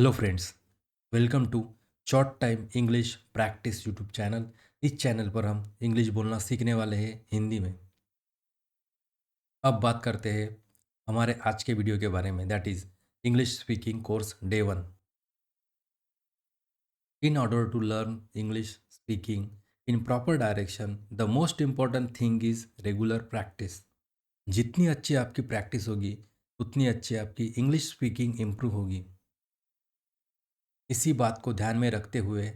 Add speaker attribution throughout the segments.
Speaker 1: Hello friends, welcome to short time English practice YouTube channel. इस channel पर हम English बोलना सीखने वाले हैं हिंदी में। अब बात करते हैं हमारे आज के वीडियो के बारे में, that is English speaking course day 1। In order to learn English speaking in proper direction the most important thing is regular practice. जितनी अच्छी आपकी प्रैक्टिस होगी उतनी अच्छी आपकी इंग्लिश स्पीकिंग इम्प्रूव होगी। इसी बात को ध्यान में रखते हुए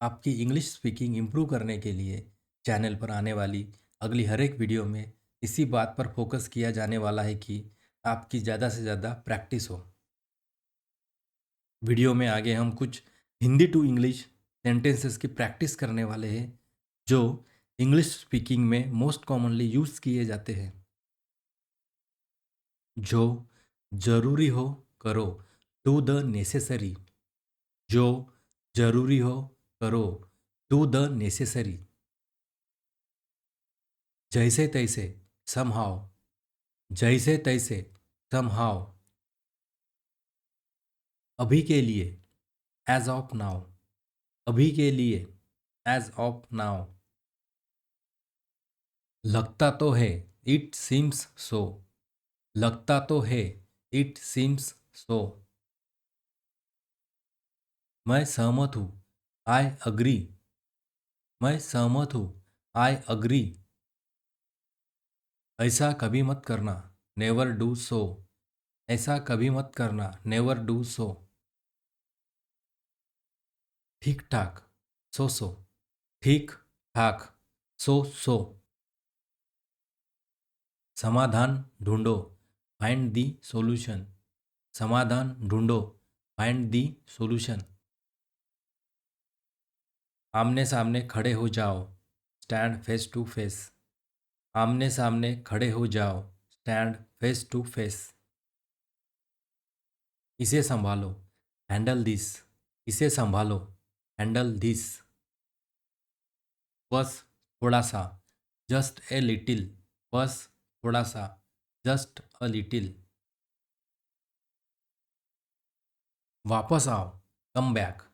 Speaker 1: आपकी इंग्लिश स्पीकिंग इम्प्रूव करने के लिए चैनल पर आने वाली अगली हर एक वीडियो में इसी बात पर फोकस किया जाने वाला है कि आपकी ज़्यादा से ज़्यादा प्रैक्टिस हो। वीडियो में आगे हम कुछ हिंदी टू इंग्लिश सेंटेंसेस की प्रैक्टिस करने वाले हैं जो इंग्लिश स्पीकिंग में मोस्ट कॉमनली यूज़ किए जाते हैं। जो ज़रूरी हो करो, डू द नेसेसरी। जो जरूरी हो करो, डू द नेसेसरी। जैसे तैसे, समहाउ। जैसे तैसे, समहाउ। अभी के लिए, एज ऑफ नाउ। अभी के लिए, एज ऑफ नाउ। लगता तो है, इट सीम्स सो। लगता तो है, इट सीम्स सो। मैं सहमत हूँ, आई अग्री। मैं सहमत हूँ, आई अग्री। ऐसा कभी मत करना, नेवर डू सो। ऐसा कभी मत करना, नेवर डू सो। ठीक ठाक, सो सो। ठीक ठाक, सो सो। समाधान ढूंढो, फाइंड दी सॉल्यूशन। समाधान ढूंढो, फाइंड दी सॉल्यूशन। आमने सामने खड़े हो जाओ, स्टैंड फेस टू फेस। आमने सामने खड़े हो जाओ, स्टैंड फेस टू फेस। इसे संभालो, हैंडल दिस। इसे संभालो, हैंडल दिस। बस थोड़ा सा, जस्ट ए लिटिल। बस थोड़ा सा, जस्ट अ लिटिल। वापस आओ, कम बैक।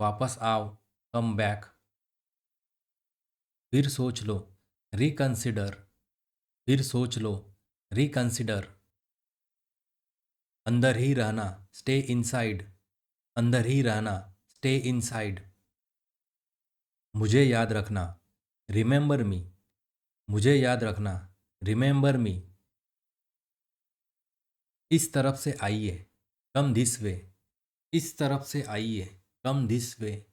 Speaker 1: वापस आओ, कम बैक। फिर सोच लो, रिकंसिडर। फिर सोच लो, रिकंसिडर। अंदर ही रहना, स्टे इनसाइड। अंदर ही रहना, स्टे इनसाइड। मुझे याद रखना, रिमेंबर मी। मुझे याद रखना, रिमेंबर मी। इस तरफ से आइए, कम दिस वे। इस तरफ से आइए, कम दिस वे।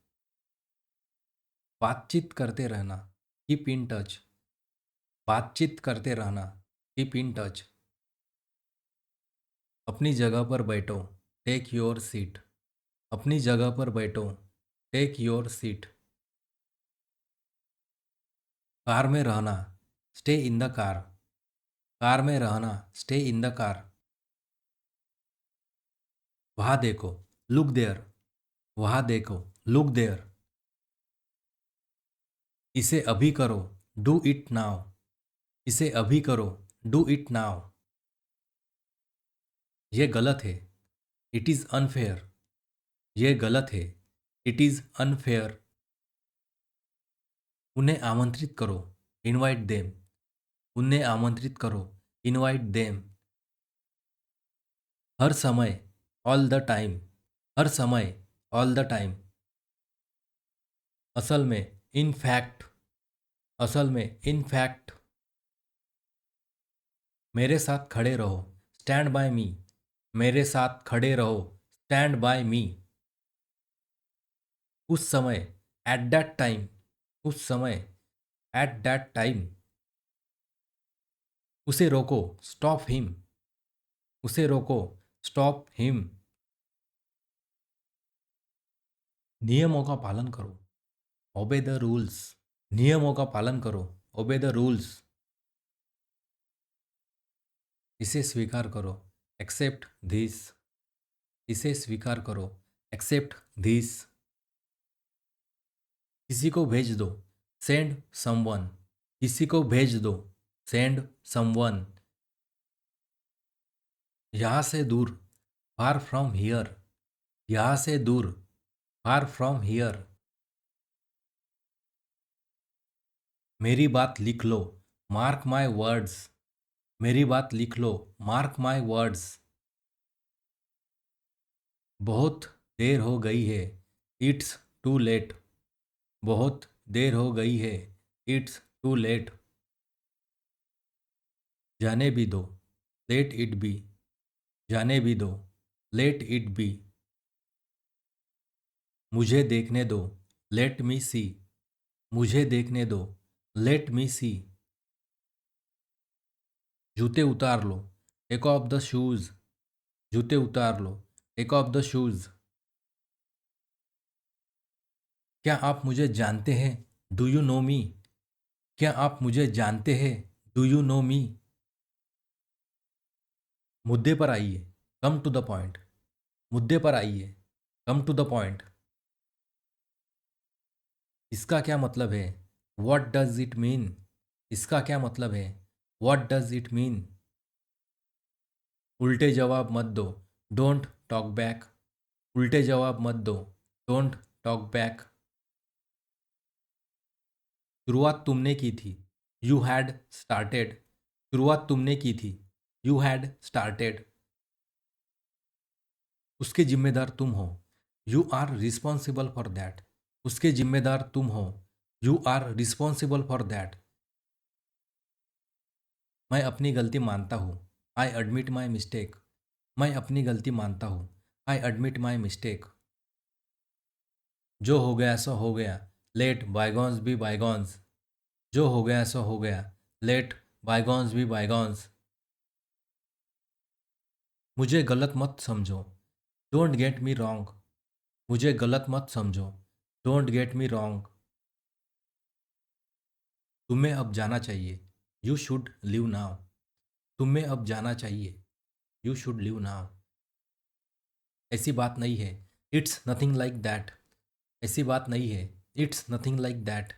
Speaker 1: बातचीत करते रहना, कीप इन टच। बातचीत करते रहना, कीप इन टच। अपनी जगह पर बैठो, टेक योर सीट। अपनी जगह पर बैठो, टेक योर सीट। कार में रहना, stay in the car. Car में रहना, स्टे इन द कार। वहाँ देखो, लुक देयर। वहाँ देखो, लुक देयर। इसे अभी करो, डू इट नाउ। इसे अभी करो, डू इट नाउ। ये गलत है, इट इज़ अनफेयर। ये गलत है, इट इज़ अनफेयर। उन्हें आमंत्रित करो, इनवाइट देम। उन्हें आमंत्रित करो, इनवाइट देम। हर समय, ऑल द टाइम। हर समय, ऑल द टाइम। असल में, इन फैक्ट। असल में, इन फैक्ट। मेरे साथ खड़े रहो, स्टैंड बाय मी। मेरे साथ खड़े रहो, स्टैंड बाय मी। उस समय, एट दैट टाइम। उस समय, एट दैट टाइम। उसे रोको, स्टॉप हिम। उसे रोको, स्टॉप हिम। नियमों का पालन करो, ओबे द रूल्स। नियमों का पालन करो, ओबे द रूल्स। इसे स्वीकार करो, एक्सेप्ट दिस। इसे स्वीकार करो, एक्सेप्ट दिस। किसी को भेज दो, सेंड समवन। किसी को भेज दो, सेंड समवन। यहाँ से दूर, फार फ्रॉम हियर। यहाँ से दूर, फार फ्रॉम हियर। मेरी बात लिख लो, मार्क माई वर्ड्स। मेरी बात लिख लो, मार्क माई वर्ड्स। बहुत देर हो गई है, इट्स टू लेट। बहुत देर हो गई है, इट्स टू लेट। जाने भी दो, लेट इट बी। जाने भी दो, लेट इट बी। मुझे देखने दो, लेट मी सी। मुझे देखने दो, लेट मी सी। जूते उतार लो, टेक ऑफ द शूज़। जूते उतार लो, टेक ऑफ द शूज़। क्या आप मुझे जानते हैं, डू यू नो मी। क्या आप मुझे जानते हैं, डू यू नो मी। मुद्दे पर आइए, कम टू द पॉइंट। मुद्दे पर आइए, कम टू द पॉइंट। इसका क्या मतलब है, वॉट डज इट मीन। इसका क्या मतलब है, वॉट डज इट मीन। उल्टे जवाब मत दो, डोंट टॉक बैक। उल्टे जवाब मत दो, डोंट टॉक बैक। शुरुआत तुमने की थी, यू हैड स्टार्टेड। शुरुआत तुमने की थी, यू हैड स्टार्टेड। उसके जिम्मेदार तुम हो, you are responsible for that. उसके जिम्मेदार तुम हो, you are responsible for that. मैं अपनी गलती मानता हूँ, आई एडमिट माई मिस्टेक। मैं अपनी गलती मानता हूँ, आई एडमिट माई मिस्टेक। जो हो गया सो हो गया, लेट बायगॉन्स बी बायगॉन्स। जो हो गया सो हो गया, लेट बायगॉन्स बी बायगॉन्स। मुझे गलत मत समझो, डोंट गेट मी रॉन्ग। मुझे गलत मत समझो, डोंट गेट मी रॉन्ग। तुम्हें अब जाना चाहिए, यू शुड लिव नाउ। तुम्हें अब जाना चाहिए, यू शुड लिव नाउ। ऐसी बात नहीं है, इट्स नथिंग लाइक दैट। ऐसी बात नहीं है, इट्स नथिंग लाइक दैट।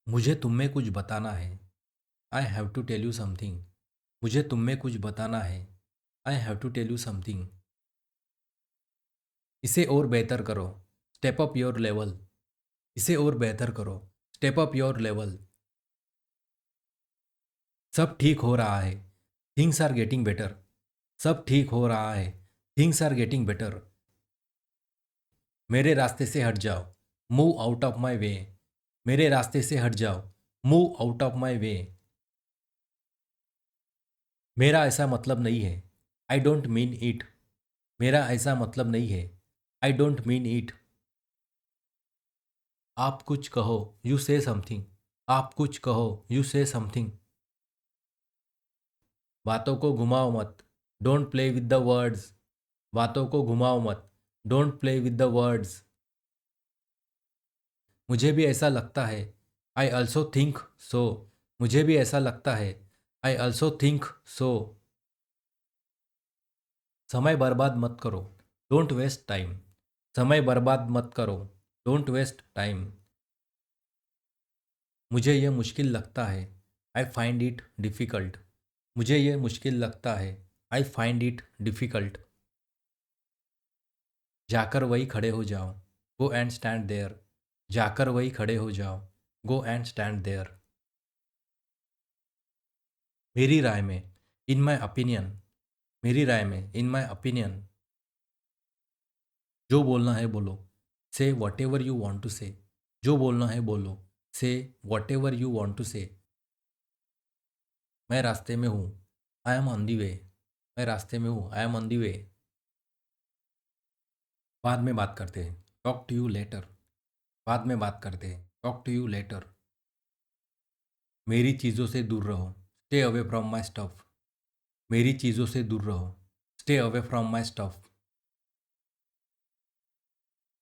Speaker 1: मुझे तुम में कुछ बताना है, I have to tell you something. मुझे तुम में कुछ बताना है, I have to tell you something. इसे और बेहतर करो, स्टेप अप योर लेवल। इसे और बेहतर करो, स्टेप अप योर लेवल। सब ठीक हो रहा है, थिंग्स आर गेटिंग बेटर। सब ठीक हो रहा है, थिंग्स आर गेटिंग बेटर। मेरे रास्ते से हट जाओ, मूव आउट ऑफ माई वे। मेरे रास्ते से हट जाओ, मूव आउट ऑफ माई वे। मेरा ऐसा मतलब नहीं है, आई डोंट मीन इट। मेरा ऐसा मतलब नहीं है, आई डोंट मीन इट। आप कुछ कहो, यू से समथिंग। आप कुछ कहो, यू से समथिंग। बातों को घुमाओ मत, don't play with the words. बातों को घुमाओ मत, don't play with the words. मुझे भी ऐसा लगता है, आई ऑल्सो थिंक सो। मुझे भी ऐसा लगता है, आई ऑल्सो थिंक सो। समय बर्बाद मत करो, डोंट वेस्ट टाइम। समय बर्बाद मत करो, डोंट वेस्ट टाइम। मुझे यह मुश्किल लगता है, आई फाइंड इट डिफ़िकल्ट। मुझे यह मुश्किल लगता है, आई फाइंड इट डिफ़िकल्ट। जाकर वही खड़े हो जाओ, गो एंड स्टैंड देयर। जाकर वही खड़े हो जाओ, गो एंड स्टैंड देयर। मेरी राय में, इन माई ओपिनियन। मेरी राय में, इन माई ओपिनियन। जो बोलना है बोलो, say whatever you want to say. जो बोलना है बोलो, say whatever you want to say. मैं रास्ते में हूँ, आई एम ऑन दी वे। मैं रास्ते में हूँ, आई एम ऑन दी वे। बाद में बात करते हैं, टॉक टू यू लेटर। बाद में बात करते हैं, टॉक टू यू लेटर। मेरी चीज़ों से दूर रहो, stay away from my stuff. मेरी चीज़ों से दूर रहो, stay away from my stuff.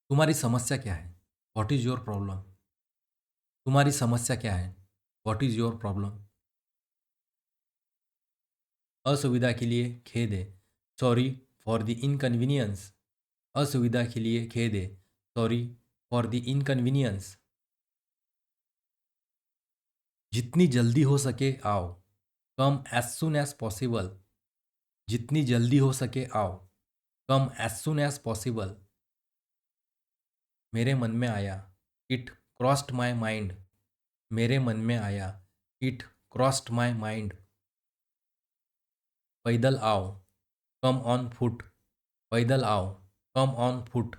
Speaker 1: तुम्हारी समस्या क्या है, वॉट इज़ योर प्रॉब्लम। तुम्हारी समस्या क्या है, वॉट इज़ योर प्रॉब्लम। असुविधा के लिए खेद है, सॉरी फॉर द इनकन्वीनियंस। असुविधा के लिए खेद है, सॉरी फॉर द इनकन्वीनियंस। जितनी जल्दी हो सके आओ, कम एज सुन एज पॉसिबल। जितनी जल्दी हो सके आओ, कम एज सुन एज पॉसिबल। मेरे मन में आया, इट क्रॉस्ड माई माइंड। मेरे मन में आया, इट क्रॉस्ड माई माइंड। पैदल आओ, कम ऑन फुट। पैदल आओ, कम ऑन फुट।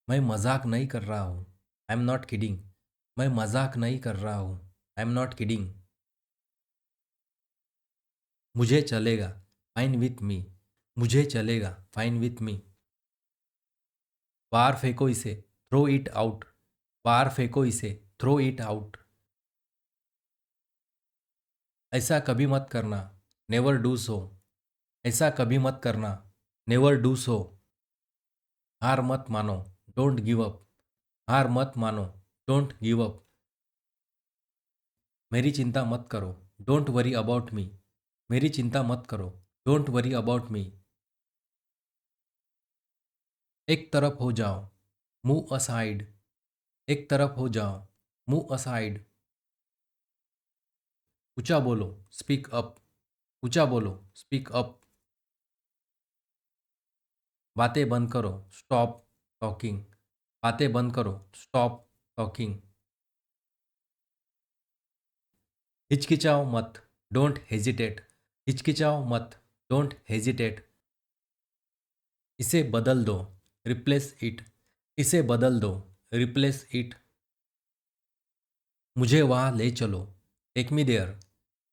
Speaker 1: मैं मजाक नहीं कर रहा हूँ, आई एम नॉट किडिंग। मैं मजाक नहीं कर रहा हूँ, आई एम नॉट किडिंग। मुझे चलेगा, फाइन विथ मी। मुझे चलेगा, फाइन विथ मी। बाहर फेंको इसे, थ्रो इट आउट। बाहर फेंको इसे, थ्रो इट आउट। ऐसा कभी मत करना, नेवर डू सो। ऐसा कभी मत करना, नेवर डू सो। हार मत मानो, डोंट गिव अप। हार मत मानो, डोंट गिव अप। मेरी चिंता मत करो, डोंट वरी अबाउट मी। मेरी चिंता मत करो, डोंट वरी अबाउट मी। एक तरफ हो जाओ, मूव असाइड। एक तरफ हो जाओ, मूव असाइड। ऊंचा बोलो, स्पीक अप। ऊंचा बोलो, स्पीक अप। बातें बंद करो, स्टॉप टॉकिंग। बातें बंद करो, स्टॉप टॉकिंग। हिचकिचाओ मत, डोंट हेजिटेट। हिचकिचाओ मत, डोंट हेजिटेट। इसे बदल दो, रिप्लेस इट। इसे बदल दो, रिप्लेस इट। मुझे वहाँ ले चलो, टेक मी देयर।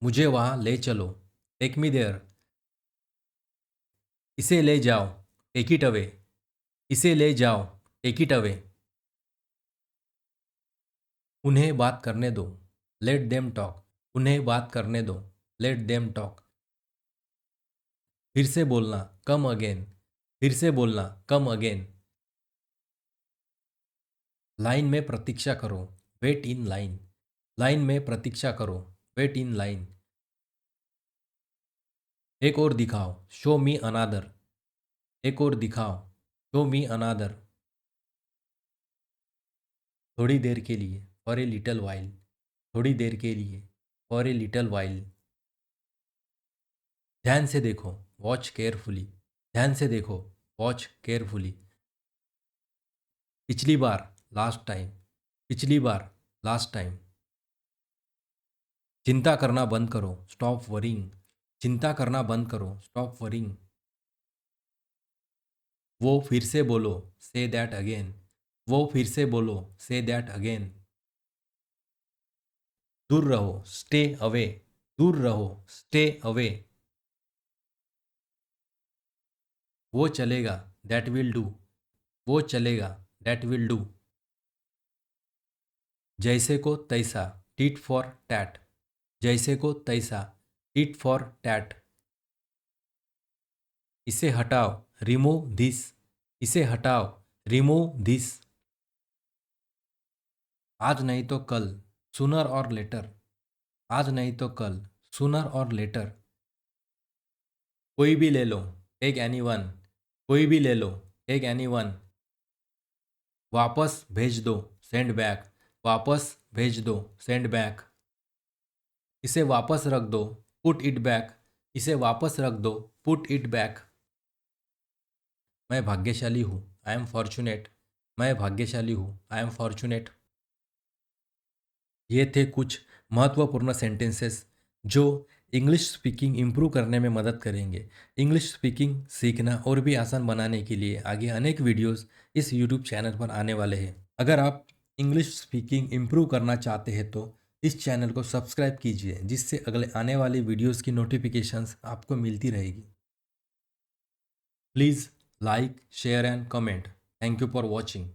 Speaker 1: मुझे वहाँ ले चलो, टेक मी देयर। इसे ले जाओ, टेक इट अवे। इसे ले जाओ, टेक इट अवे। उन्हें बात करने दो, लेट देम टॉक। उन्हें बात करने दो, लेट देम टॉक। फिर से बोलना, कम अगेन। फिर से बोलना, कम अगेन। लाइन में प्रतीक्षा करो, वेट इन लाइन। लाइन में प्रतीक्षा करो, वेट इन लाइन। एक और दिखाओ, शो मी अनादर। एक और दिखाओ, शो मी अनादर। थोड़ी देर के लिए, फॉर ए लिटल वाइल। थोड़ी देर के लिए, फॉर ए लिटल वाइल। ध्यान से देखो, वॉच केयरफुली। ध्यान से देखो, वॉच केयरफुली। पिछली बार, लास्ट टाइम। पिछली बार, लास्ट टाइम। चिंता करना बंद करो, स्टॉप वरिंग। चिंता करना बंद करो, स्टॉप वरिंग। वो फिर से बोलो, से दैट अगेन। वो फिर से बोलो, से दैट अगेन। दूर रहो, स्टे अवे। दूर रहो, स्टे अवे। वो चलेगा, दैट विल डू। वो चलेगा, दैट विल डू। जैसे को तैसा, टिट फॉर टैट। जैसे को तैसा, टिट फॉर टैट। इसे हटाओ, रिमूव दिस। इसे हटाओ, रिमूव दिस। आज नहीं तो कल, सुनर और लेटर। आज नहीं तो कल, सुनर और लेटर। कोई भी ले लो, टेक एनी वन। कोई भी ले लो, टेक एनी वन। वापस भेज दो, सेंड बैक। वापस भेज दो, सेंड बैक। इसे वापस रख दो, पुट इट बैक। इसे वापस रख दो, पुट इट बैक। मैं भाग्यशाली हूँ, आई एम फॉर्चुनेट। मैं भाग्यशाली हूँ, आई एम फॉर्चुनेट। ये थे कुछ महत्वपूर्ण सेंटेंसेस जो इंग्लिश स्पीकिंग इम्प्रूव करने में मदद करेंगे। इंग्लिश स्पीकिंग सीखना और भी आसान बनाने के लिए आगे अनेक वीडियोस इस यूट्यूब चैनल पर आने वाले हैं। अगर आप इंग्लिश स्पीकिंग इम्प्रूव करना चाहते हैं तो इस चैनल को सब्सक्राइब कीजिए, जिससे अगले आने वाली वीडियोस की नोटिफिकेशंस आपको मिलती रहेगी। Please like, share and comment. Thank you for watching.